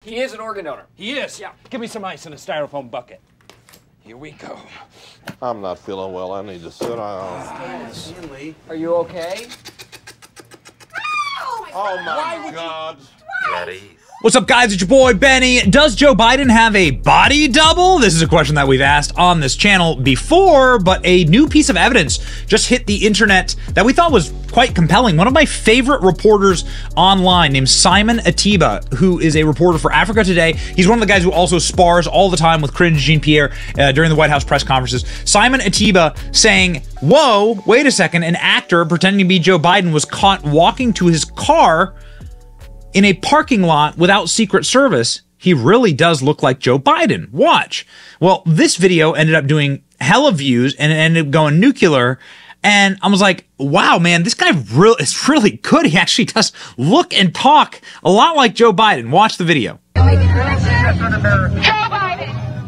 He is an organ donor. He is? Yeah. Give me some ice in a styrofoam bucket. Here we go. I'm not feeling well. I need to sit down. Stanley. Are you okay? Oh my God. Ready? What's up, guys? It's your boy, Benny. Does Joe Biden have a body double? This is a question that we've asked on this channel before, but a new piece of evidence just hit the internet that we thought was quite compelling. One of my favorite reporters online named Simon Atiba, who is a reporter for Africa Today. He's one of the guys who also spars all the time with Corinne Jean-Pierre during the White House press conferences. Simon Atiba saying, whoa, wait a second, an actor pretending to be Joe Biden was caught walking to his car in a parking lot without Secret Service. He really does look like Joe Biden. Watch. Well, this video ended up doing hella views and it ended up going nuclear. And I was like, wow, man, this guy is really good. He actually does look and talk a lot like Joe Biden. Watch the video. Joe Biden!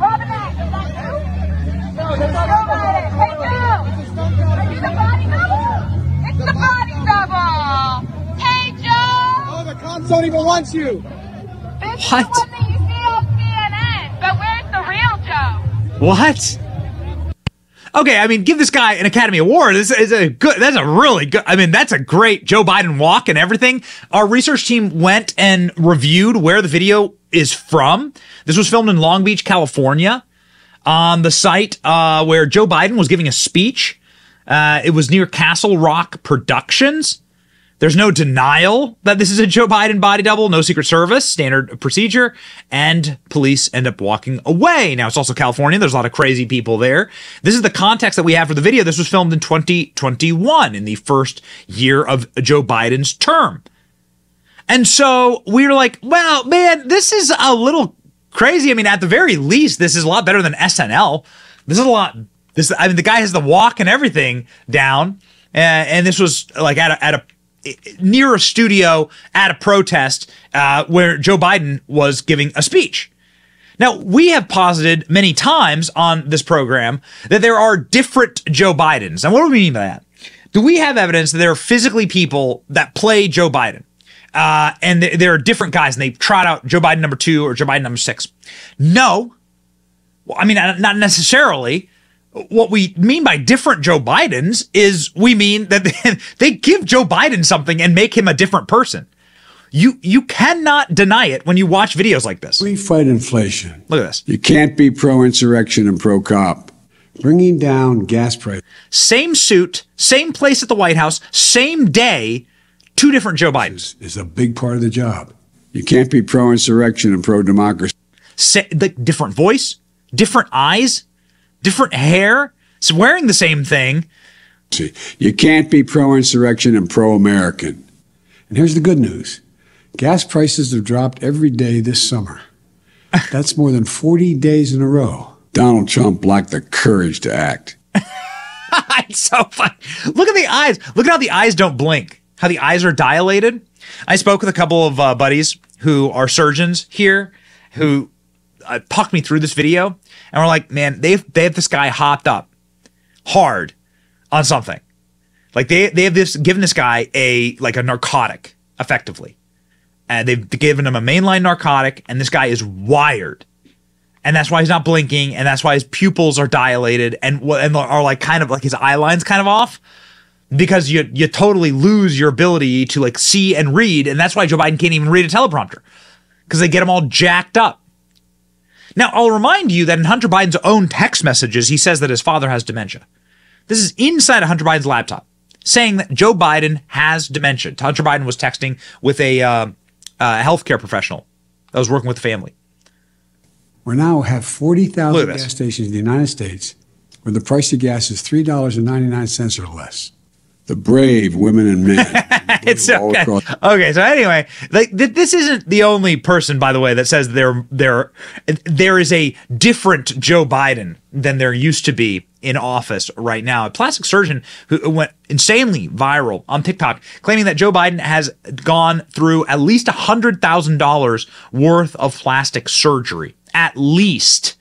Robin Act, is that you? No, that's not Joe Biden. Hey, Joe! Are you the body double? It's the body double! Hey, Joe! Oh, the cops don't even want you! This is the one that you see on CNN, but where's the real Joe? What? Okay, I mean, give this guy an Academy Award. That's a great Joe Biden walk and everything. Our research team went and reviewed where the video is from. This was filmed in Long Beach, California, on the site where Joe Biden was giving a speech. It was near Castle Rock Productions. There's no denial that this is a Joe Biden body double, no Secret Service, standard procedure, and police end up walking away. Now, it's also California. There's a lot of crazy people there. This is the context that we have for the video. This was filmed in 2021, in the first year of Joe Biden's term. And so we were like, well, man, this is a little crazy. I mean, at the very least, this is a lot better than SNL. This is a lot. I mean, the guy has the walk and everything down. And this was like at a near a studio at a protest where Joe Biden was giving a speech. Now, we have posited many times on this program that there are different Joe Bidens. And what do we mean by that? Do we have evidence that there are physically people that play Joe Biden? And there are different guys, and they trot out Joe Biden number 2 or Joe Biden number 6. No. Well, I mean, not necessarily. What we mean by different Joe Bidens is we mean that they give Joe Biden something and make him a different person. You cannot deny it when you watch videos like this. We fight inflation. Look at this. You can't be pro-insurrection and pro-cop. Bringing down gas prices. Same suit, same place at the White House, same day, 2 different Joe Bidens. Is a big part of the job. You can't be pro-insurrection and pro-democracy. The different voice, different eyes, different hair, it's wearing the same thing. You can't be pro-insurrection and pro-American. And here's the good news. Gas prices have dropped every day this summer. That's more than 40 days in a row. Donald Trump lacked the courage to act. It's so funny. Look at the eyes. Look at how the eyes don't blink, how the eyes are dilated. I spoke with a couple of buddies who are surgeons here who talked me through this video, and we're like, man, they have this guy hopped up hard on something. Like they have given this guy a narcotic, effectively. And they've given him a mainline narcotic, and this guy is wired. And that's why he's not blinking, and that's why his pupils are dilated and are like kind of like his eye line's kind of off. Because you totally lose your ability to like see and read, and that's why Joe Biden can't even read a teleprompter. Because they get him all jacked up. Now, I'll remind you that in Hunter Biden's own text messages, he says that his father has dementia. This is inside of Hunter Biden's laptop, saying that Joe Biden has dementia. Hunter Biden was texting with a healthcare professional that was working with the family. We now have 40,000 gas stations in the United States where the price of gas is $3.99 or less. The brave women and men. It's okay. Okay, so anyway, like this isn't the only person, by the way, that says there is a different Joe Biden than there used to be in office right now. A plastic surgeon who went insanely viral on TikTok, claiming that Joe Biden has gone through at least $100,000 worth of plastic surgery. At least.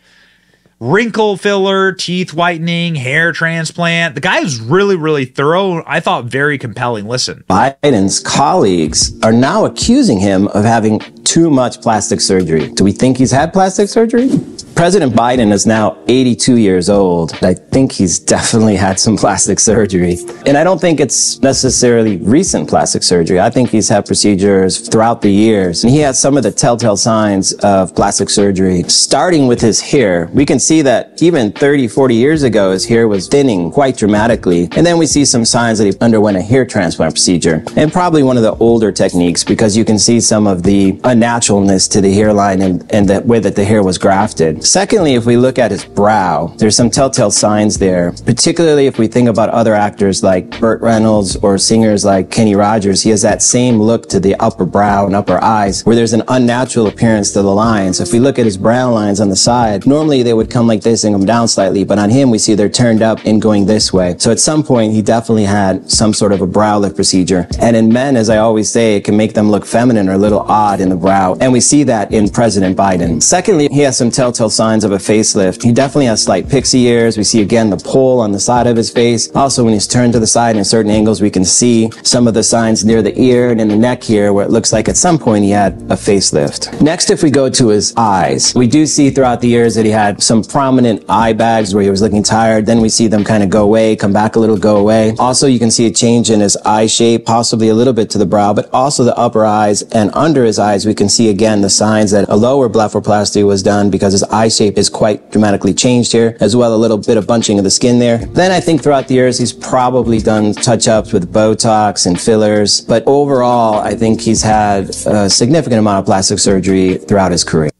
wrinkle filler, teeth whitening, hair transplant. The guy is really, really thorough. I thought very compelling. Listen. Biden's colleagues are now accusing him of having too much plastic surgery. Do we think he's had plastic surgery? President Biden is now 82 years old. I think he's definitely had some plastic surgery. And I don't think it's necessarily recent plastic surgery. I think he's had procedures throughout the years. And he has some of the telltale signs of plastic surgery, starting with his hair. We can see that even 30, 40 years ago, his hair was thinning quite dramatically. And then we see some signs that he underwent a hair transplant procedure. And probably one of the older techniques, because you can see some of the unnaturalness to the hairline and the way that the hair was grafted. Secondly, if we look at his brow, there's some telltale signs there, particularly if we think about other actors like Burt Reynolds or singers like Kenny Rogers. He has that same look to the upper brow and upper eyes where there's an unnatural appearance to the lines. If we look at his brow lines on the side, normally they would come like this and come down slightly, but on him we see they're turned up and going this way. So at some point he definitely had some sort of a brow lift procedure. And in men, as I always say, it can make them look feminine or a little odd in the brow. And we see that in President Biden. Secondly, he has some telltale signs of a facelift. He definitely has slight pixie ears. We see again the pole on the side of his face. Also, when he's turned to the side in certain angles, we can see some of the signs near the ear and in the neck here where it looks like at some point he had a facelift. Next, if we go to his eyes, we do see throughout the years that he had some prominent eye bags where he was looking tired. Then we see them kind of go away, come back a little, go away. Also, you can see a change in his eye shape, possibly a little bit to the brow, but also the upper eyes and under his eyes. We can see again the signs that a lower blepharoplasty was done because his eye shape is quite dramatically changed here, as well a little bit of bunching of the skin there. Then I think throughout the years he's probably done touch-ups with Botox and fillers, but overall I think he's had a significant amount of plastic surgery throughout his career.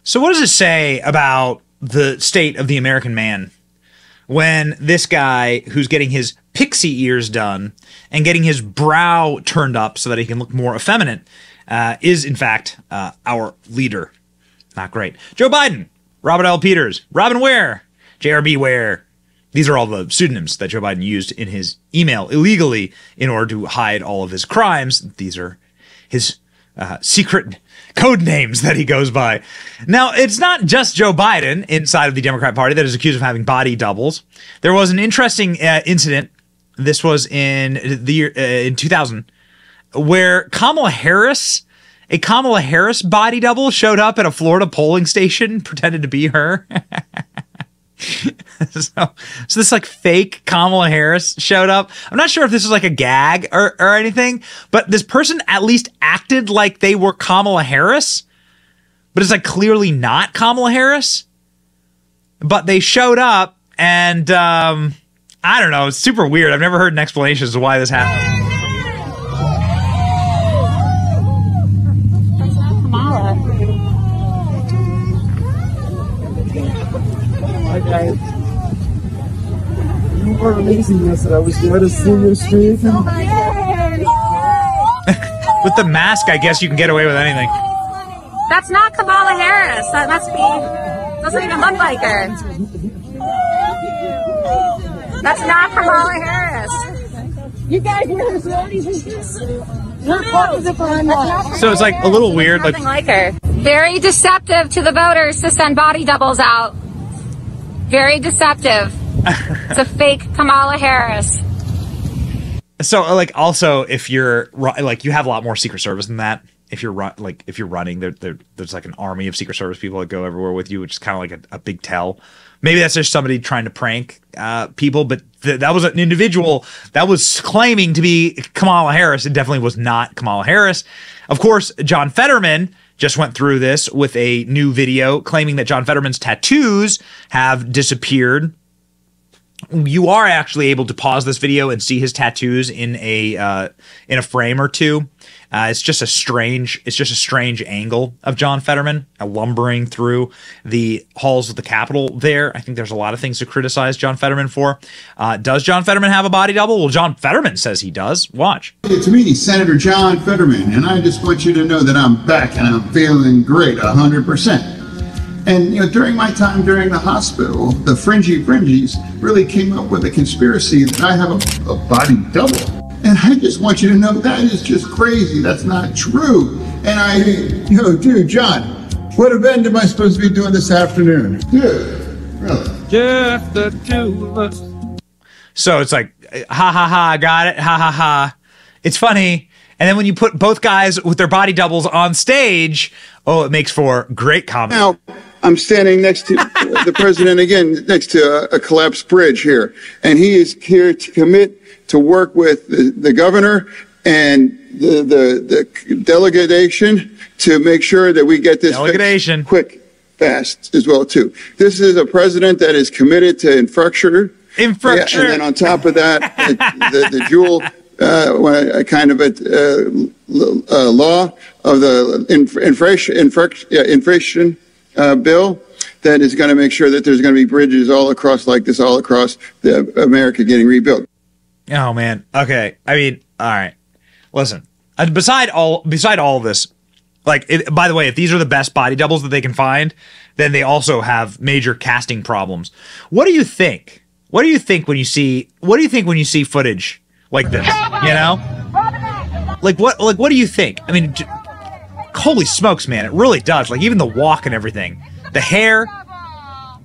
So what does it say about the state of the American man when this guy who's getting his pixie ears done and getting his brow turned up so that he can look more effeminate is in fact our leader? Not great. Joe Biden, Robert L. Peters, Robin Ware, JRB Ware. These are all the pseudonyms that Joe Biden used in his email illegally in order to hide all of his crimes. These are his secret code names that he goes by. Now, it's not just Joe Biden inside of the Democrat Party that is accused of having body doubles. There was an interesting incident. This was in the year in 2000, where Kamala Harris body double showed up at a Florida polling station, pretended to be her. So this like fake Kamala Harris showed up. I'm not sure if this is like a gag or anything, but this person at least acted like they were Kamala Harris, but it's like clearly not Kamala Harris. But they showed up and I don't know. It's super weird. I've never heard an explanation as to why this happened. Kamala. Hi guys. You were amazing yesterday. I was glad to see you street. With the mask, I guess you can get away with anything. That's not Kamala Harris. That must be. Doesn't even look like her. That's not Kamala Harris. You guys were his So it's like a little weird. Nothing like her. Very deceptive to the voters to send body doubles out. Very deceptive. It's a fake Kamala Harris. So like also if you're like you have a lot more Secret Service than that. If you're running, there's like an army of Secret Service people that go everywhere with you, which is kind of like a big tell. Maybe that's just somebody trying to prank people, but that was an individual that was claiming to be Kamala Harris. It definitely was not Kamala Harris. Of course, John Fetterman just went through this with a new video claiming that John Fetterman's tattoos have disappeared. You are actually able to pause this video and see his tattoos in a frame or two. It's just a strange angle of John Fetterman lumbering through the halls of the Capitol there. I think there's a lot of things to criticize John Fetterman for. Does John Fetterman have a body double? Well, John Fetterman says he does. Watch. It's me, Senator John Fetterman, and I just want you to know that I'm back and I'm feeling great, 100%. And during my time during the hospital, the fringies really came up with a conspiracy that I have a body double. And I just want you to know that is just crazy. That's not true. And dude, John, what event am I supposed to be doing this afternoon? Dude, Really? Just the two of us. So it's like, ha ha ha, got it, ha ha ha. It's funny. And then when you put both guys with their body doubles on stage, oh, it makes for great comedy. Now, I'm standing next to the president again, next to a collapsed bridge here. And he is here to commit to work with the governor and the delegation to make sure that we get this fixed quick, fast as well, too. This is a president that is committed to infrastructure. Infrastructure. Yeah, and then on top of that, the dual kind of a law of the inflation bill that is going to make sure that there's going to be bridges all across like this, all across America getting rebuilt. Oh man. Okay. I mean, all right. Listen. Beside all of this, like, by the way, if these are the best body doubles that they can find, then they also have major casting problems. What do you think? What do you think when you see footage like this? You know, like what do you think? I mean, holy smokes, man! It really does. Like even the walk and everything, the hair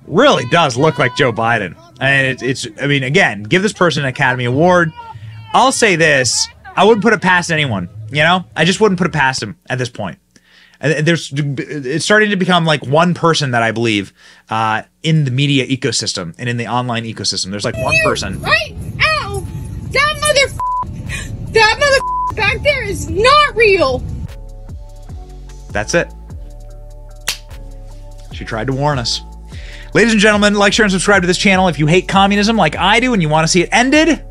really does look like Joe Biden. And it's. I mean, again, give this person an Academy Award. I'll say this: I wouldn't put it past anyone. You know, I just wouldn't put it past him at this point. It's starting to become like one person that I believe in the media ecosystem and in the online ecosystem. There's like one person. Right? Ow! That mother back there is not real. That's it. She tried to warn us. Ladies and gentlemen, like, share, and subscribe to this channel if you hate communism like I do and you want to see it ended.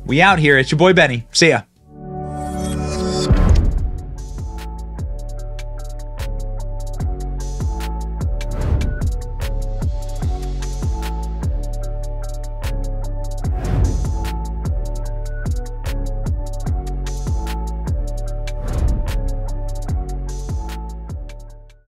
We out here. It's your boy Benny. See ya.